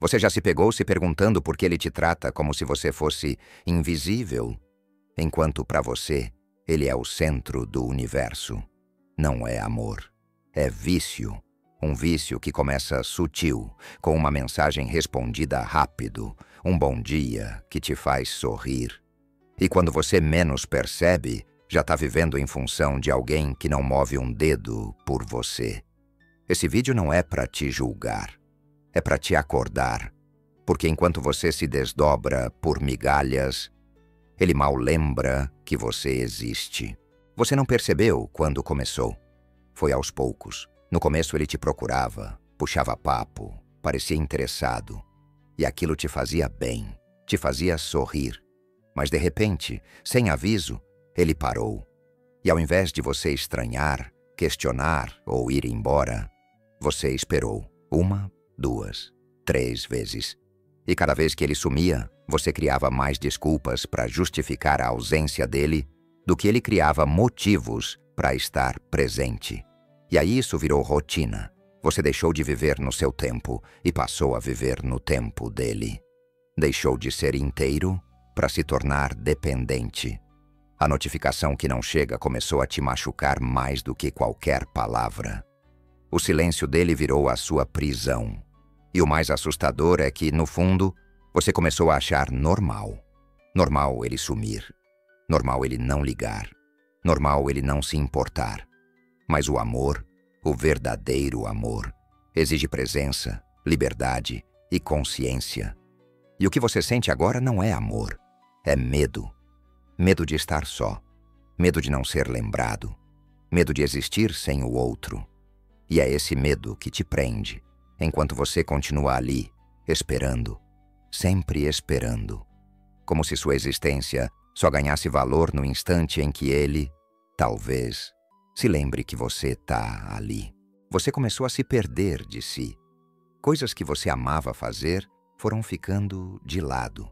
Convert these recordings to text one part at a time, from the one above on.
Você já se pegou se perguntando por que ele te trata como se você fosse invisível, enquanto para você ele é o centro do universo? Não é amor, é vício. Um vício que começa sutil, com uma mensagem respondida rápido, um bom dia que te faz sorrir. E quando você menos percebe, já está vivendo em função de alguém que não move um dedo por você. Esse vídeo não é para te julgar, é para te acordar, porque enquanto você se desdobra por migalhas, ele mal lembra que você existe. Você não percebeu quando começou. Foi aos poucos. No começo ele te procurava, puxava papo, parecia interessado. E aquilo te fazia bem, te fazia sorrir. Mas de repente, sem aviso, ele parou. E ao invés de você estranhar, questionar ou ir embora, você esperou 1, 2, 3 vezes. E cada vez que ele sumia, você criava mais desculpas para justificar a ausência dele do que ele criava motivos para estar presente. E aí isso virou rotina. Você deixou de viver no seu tempo e passou a viver no tempo dele. Deixou de ser inteiro para se tornar dependente. A notificação que não chega começou a te machucar mais do que qualquer palavra. O silêncio dele virou a sua prisão. E o mais assustador é que, no fundo, você começou a achar normal. Normal ele sumir. Normal ele não ligar. Normal ele não se importar. Mas o amor, o verdadeiro amor, exige presença, liberdade e consciência. E o que você sente agora não é amor, é medo. Medo de estar só, medo de não ser lembrado, medo de existir sem o outro. E é esse medo que te prende, enquanto você continua ali, esperando, sempre esperando, como se sua existência só ganhasse valor no instante em que ele, talvez, se lembre que você está ali. Você começou a se perder de si. Coisas que você amava fazer foram ficando de lado.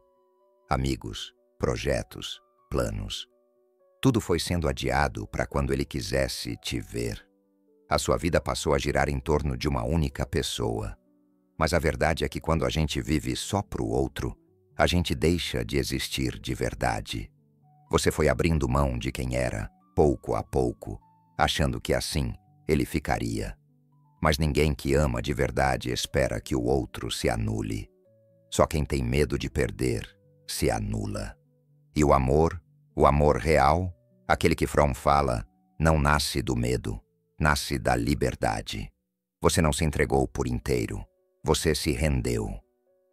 Amigos, projetos, planos. Tudo foi sendo adiado para quando ele quisesse te ver. A sua vida passou a girar em torno de uma única pessoa. Mas a verdade é que quando a gente vive só para o outro, a gente deixa de existir de verdade. Você foi abrindo mão de quem era, pouco a pouco, achando que assim ele ficaria. Mas ninguém que ama de verdade espera que o outro se anule. Só quem tem medo de perder se anula. E o amor real, aquele que Fromm fala, não nasce do medo, nasce da liberdade. Você não se entregou por inteiro, você se rendeu.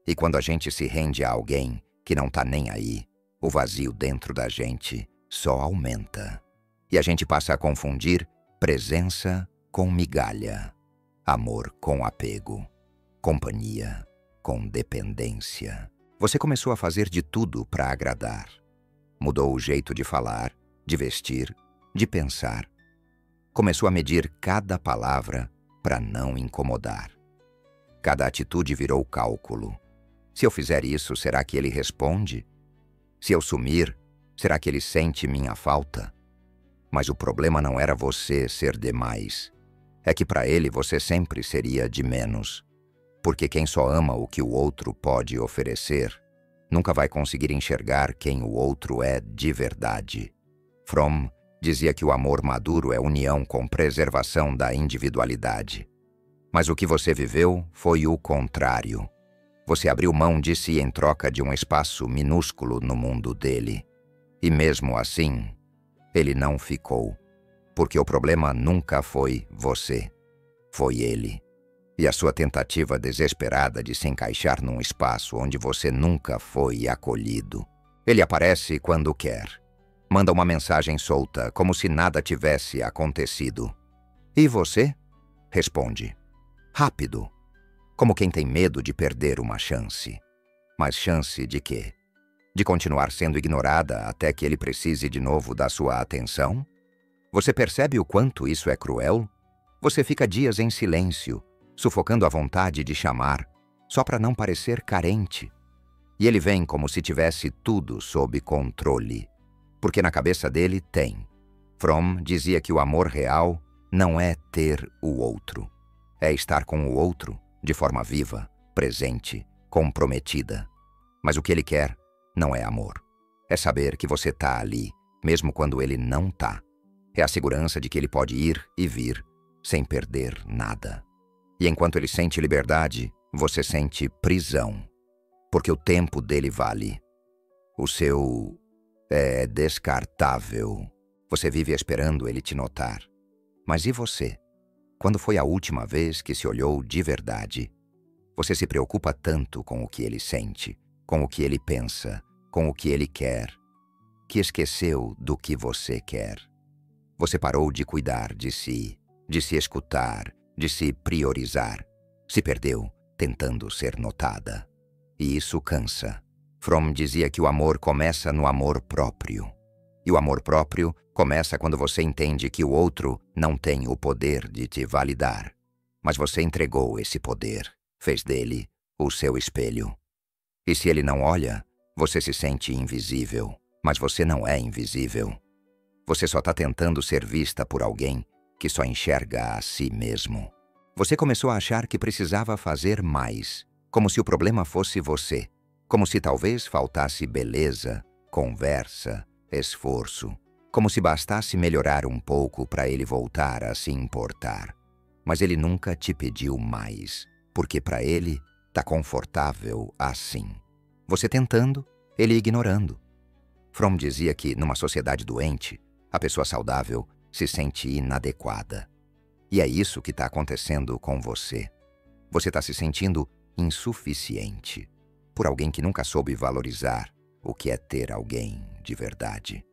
E quando a gente se rende a alguém que não tá nem aí, o vazio dentro da gente só aumenta. E a gente passa a confundir presença com migalha, amor com apego, companhia com dependência. Você começou a fazer de tudo para agradar. Mudou o jeito de falar, de vestir, de pensar. Começou a medir cada palavra para não incomodar. Cada atitude virou cálculo. Se eu fizer isso, será que ele responde? Se eu sumir, será que ele sente minha falta? Mas o problema não era você ser demais. É que para ele você sempre seria de menos. Porque quem só ama o que o outro pode oferecer, nunca vai conseguir enxergar quem o outro é de verdade. Fromm dizia que o amor maduro é união com preservação da individualidade. Mas o que você viveu foi o contrário. Você abriu mão de si em troca de um espaço minúsculo no mundo dele. E mesmo assim, ele não ficou, porque o problema nunca foi você, foi ele. E a sua tentativa desesperada de se encaixar num espaço onde você nunca foi acolhido. Ele aparece quando quer. Manda uma mensagem solta, como se nada tivesse acontecido. E você? Responde. Rápido. Como quem tem medo de perder uma chance. Mas chance de quê? De continuar sendo ignorada até que ele precise de novo da sua atenção? Você percebe o quanto isso é cruel? Você fica dias em silêncio, sufocando a vontade de chamar, só para não parecer carente. E ele vem como se tivesse tudo sob controle, porque na cabeça dele tem. Fromm dizia que o amor real não é ter o outro, é estar com o outro de forma viva, presente, comprometida. Mas o que ele quer não é amor. É saber que você tá ali, mesmo quando ele não tá. É a segurança de que ele pode ir e vir, sem perder nada. E enquanto ele sente liberdade, você sente prisão. Porque o tempo dele vale. O seu é descartável. Você vive esperando ele te notar. Mas e você? Quando foi a última vez que se olhou de verdade? Você se preocupa tanto com o que ele sente, com o que ele pensa, com o que ele quer, que esqueceu do que você quer. Você parou de cuidar de se escutar, de se priorizar. Se perdeu tentando ser notada. E isso cansa. Fromm dizia que o amor começa no amor próprio. E o amor próprio começa quando você entende que o outro não tem o poder de te validar. Mas você entregou esse poder, fez dele o seu espelho. E se ele não olha, você se sente invisível. Mas você não é invisível. Você só está tentando ser vista por alguém que só enxerga a si mesmo. Você começou a achar que precisava fazer mais, como se o problema fosse você, como se talvez faltasse beleza, conversa, esforço, como se bastasse melhorar um pouco para ele voltar a se importar. Mas ele nunca te pediu mais, porque para ele tá confortável assim. Você tentando, ele ignorando. Fromm dizia que, numa sociedade doente, a pessoa saudável se sente inadequada. E é isso que está acontecendo com você. Você está se sentindo insuficiente por alguém que nunca soube valorizar o que é ter alguém de verdade.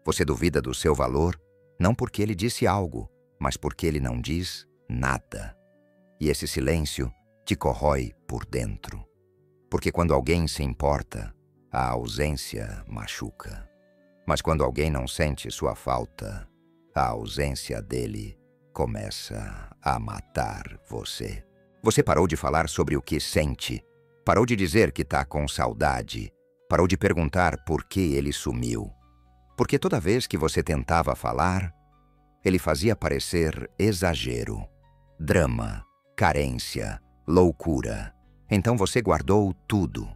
Você duvida do seu valor, não porque ele disse algo, mas porque ele não diz nada. E esse silêncio te corrói por dentro. Porque quando alguém se importa, a ausência machuca. Mas quando alguém não sente sua falta, a ausência dele começa a matar você. Você parou de falar sobre o que sente, parou de dizer que tá com saudade, parou de perguntar por que ele sumiu. Porque toda vez que você tentava falar, ele fazia parecer exagero, drama, carência, loucura. Então você guardou tudo,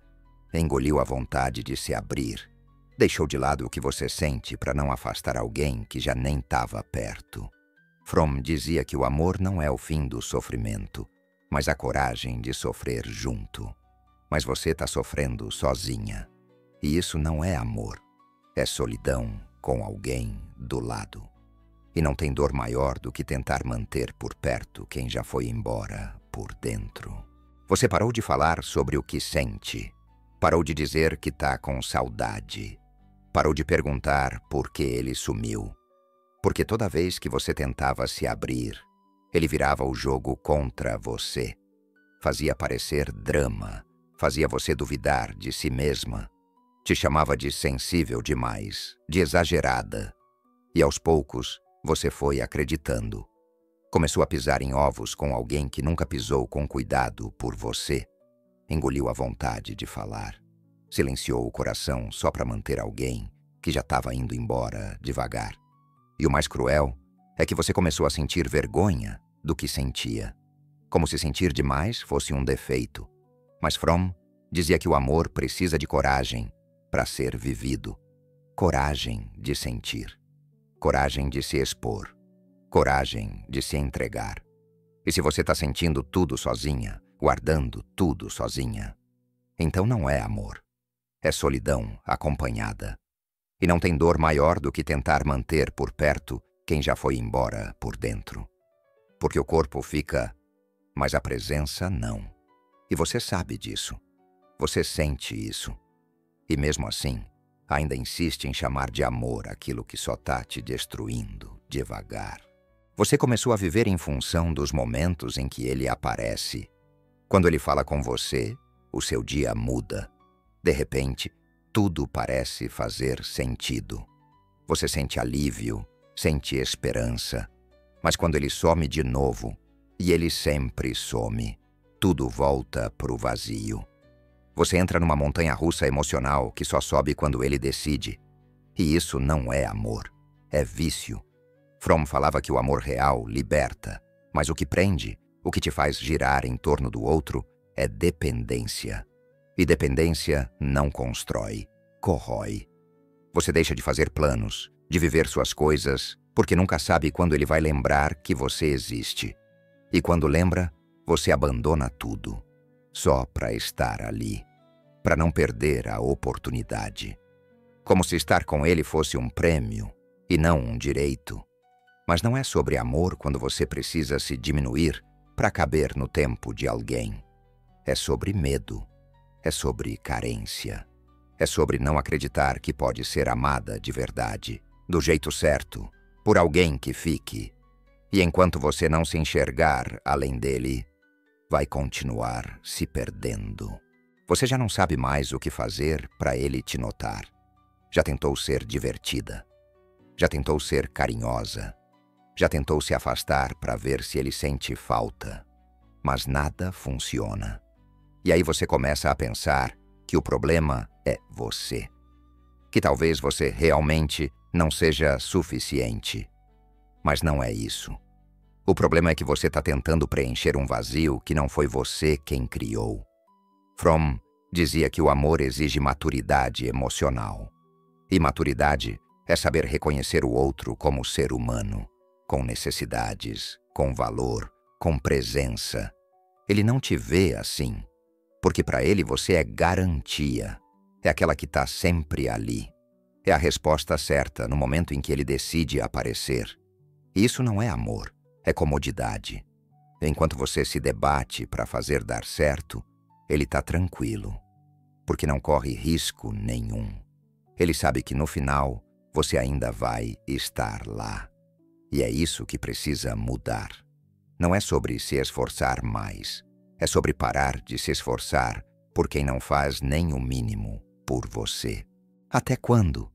engoliu a vontade de se abrir, deixou de lado o que você sente para não afastar alguém que já nem estava perto. Fromm dizia que o amor não é o fim do sofrimento, mas a coragem de sofrer junto. Mas você está sofrendo sozinha. E isso não é amor. É solidão com alguém do lado. E não tem dor maior do que tentar manter por perto quem já foi embora por dentro. Você parou de falar sobre o que sente. Parou de dizer que tá com saudade. Parou de perguntar por que ele sumiu. Porque toda vez que você tentava se abrir, ele virava o jogo contra você. Fazia parecer drama. Fazia você duvidar de si mesma. Te chamava de sensível demais, de exagerada. E aos poucos, você foi acreditando. Começou a pisar em ovos com alguém que nunca pisou com cuidado por você. Engoliu a vontade de falar. Silenciou o coração só para manter alguém que já estava indo embora devagar. E o mais cruel é que você começou a sentir vergonha do que sentia. Como se sentir demais fosse um defeito. Mas Fromm dizia que o amor precisa de coragem para ser vivido. Coragem de sentir. Coragem de se expor. Coragem de se entregar. E se você está sentindo tudo sozinha, guardando tudo sozinha, então não é amor. É solidão acompanhada. E não tem dor maior do que tentar manter por perto quem já foi embora por dentro. Porque o corpo fica, mas a presença não. E você sabe disso. Você sente isso. E mesmo assim, ainda insiste em chamar de amor aquilo que só tá te destruindo devagar. Você começou a viver em função dos momentos em que ele aparece. Quando ele fala com você, o seu dia muda. De repente, tudo parece fazer sentido. Você sente alívio, sente esperança. Mas quando ele some de novo, e ele sempre some, tudo volta pro vazio. Você entra numa montanha-russa emocional que só sobe quando ele decide. E isso não é amor, é vício. Fromm falava que o amor real liberta, mas o que prende, o que te faz girar em torno do outro, é dependência. E dependência não constrói, corrói. Você deixa de fazer planos, de viver suas coisas, porque nunca sabe quando ele vai lembrar que você existe. E quando lembra, você abandona tudo, só para estar ali, para não perder a oportunidade. Como se estar com ele fosse um prêmio e não um direito. Mas não é sobre amor quando você precisa se diminuir para caber no tempo de alguém. É sobre medo, é sobre carência, é sobre não acreditar que pode ser amada de verdade, do jeito certo, por alguém que fique. E enquanto você não se enxergar além dele, vai continuar se perdendo. Você já não sabe mais o que fazer para ele te notar. Já tentou ser divertida. Já tentou ser carinhosa. Já tentou se afastar para ver se ele sente falta. Mas nada funciona. E aí você começa a pensar que o problema é você. Que talvez você realmente não seja suficiente. Mas não é isso. O problema é que você está tentando preencher um vazio que não foi você quem criou. Fromm dizia que o amor exige maturidade emocional. E maturidade é saber reconhecer o outro como ser humano, com necessidades, com valor, com presença. Ele não te vê assim, porque para ele você é garantia. É aquela que está sempre ali. É a resposta certa no momento em que ele decide aparecer. E isso não é amor, é comodidade. Enquanto você se debate para fazer dar certo, ele está tranquilo, porque não corre risco nenhum. Ele sabe que no final você ainda vai estar lá. E é isso que precisa mudar. Não é sobre se esforçar mais, é sobre parar de se esforçar por quem não faz nem o mínimo por você. Até quando?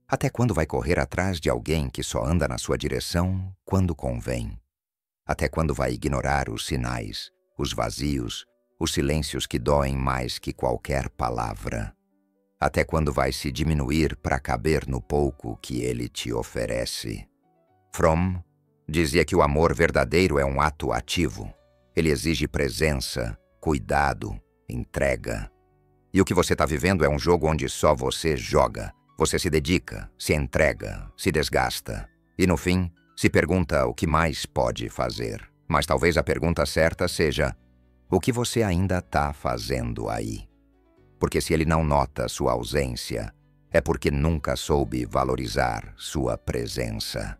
Até quando vai correr atrás de alguém que só anda na sua direção quando convém? Até quando vai ignorar os sinais, os vazios, os silêncios que doem mais que qualquer palavra? Até quando vai se diminuir para caber no pouco que ele te oferece? Fromm dizia que o amor verdadeiro é um ato ativo. Ele exige presença, cuidado, entrega. E o que você está vivendo é um jogo onde só você joga. Você se dedica, se entrega, se desgasta. E no fim, se pergunta o que mais pode fazer. Mas talvez a pergunta certa seja: o que você ainda está fazendo aí? Porque se ele não nota sua ausência, é porque nunca soube valorizar sua presença.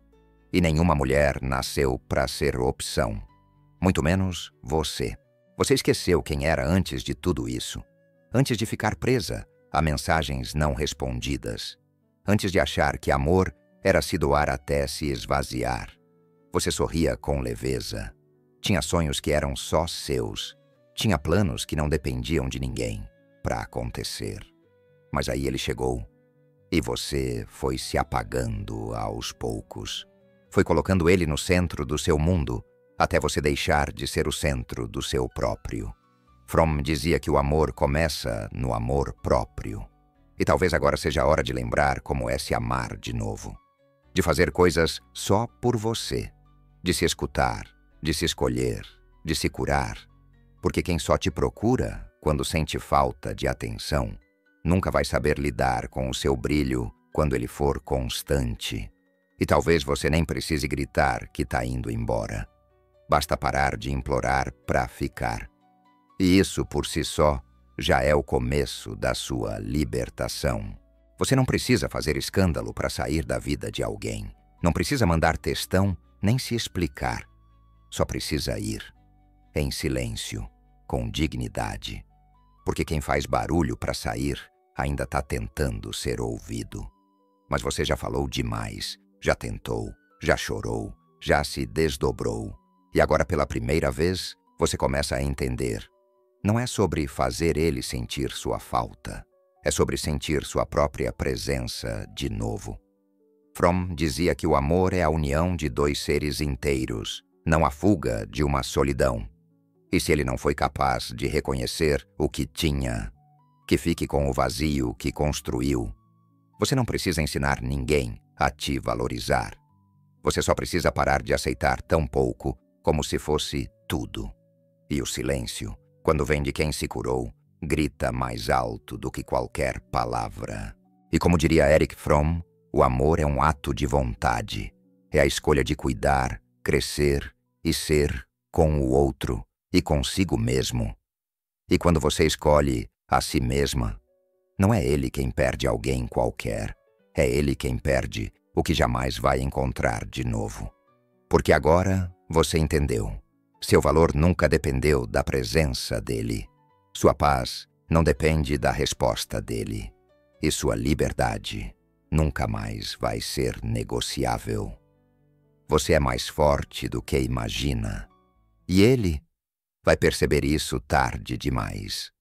E nenhuma mulher nasceu para ser opção. Muito menos você. Você esqueceu quem era antes de tudo isso. Antes de ficar presa a mensagens não respondidas. Antes de achar que amor era se doar até se esvaziar. Você sorria com leveza. Tinha sonhos que eram só seus. Tinha planos que não dependiam de ninguém para acontecer. Mas aí ele chegou e você foi se apagando aos poucos. Foi colocando ele no centro do seu mundo até você deixar de ser o centro do seu próprio. Fromm dizia que o amor começa no amor próprio. E talvez agora seja a hora de lembrar como é se amar de novo. De fazer coisas só por você. De se escutar, de se escolher, de se curar. Porque quem só te procura quando sente falta de atenção, nunca vai saber lidar com o seu brilho quando ele for constante. E talvez você nem precise gritar que está indo embora. Basta parar de implorar para ficar. E isso, por si só, já é o começo da sua libertação. Você não precisa fazer escândalo para sair da vida de alguém. Não precisa mandar textão, nem se explicar. Só precisa ir, em silêncio, com dignidade. Porque quem faz barulho para sair ainda está tentando ser ouvido. Mas você já falou demais, já tentou, já chorou, já se desdobrou. E agora, pela primeira vez, você começa a entender. Não é sobre fazer ele sentir sua falta. É sobre sentir sua própria presença de novo. Fromm dizia que o amor é a união de dois seres inteiros, não a fuga de uma solidão. E se ele não foi capaz de reconhecer o que tinha, que fique com o vazio que construiu. Você não precisa ensinar ninguém a te valorizar. Você só precisa parar de aceitar tão pouco como se fosse tudo. E o silêncio Quando vem de quem se curou, grita mais alto do que qualquer palavra. E como diria Erich Fromm, o amor é um ato de vontade. É a escolha de cuidar, crescer e ser com o outro e consigo mesmo. E quando você escolhe a si mesma, não é ele quem perde alguém qualquer. É ele quem perde o que jamais vai encontrar de novo. Porque agora você entendeu. Seu valor nunca dependeu da presença dele. Sua paz não depende da resposta dele. E sua liberdade nunca mais vai ser negociável. Você é mais forte do que imagina. E ele vai perceber isso tarde demais.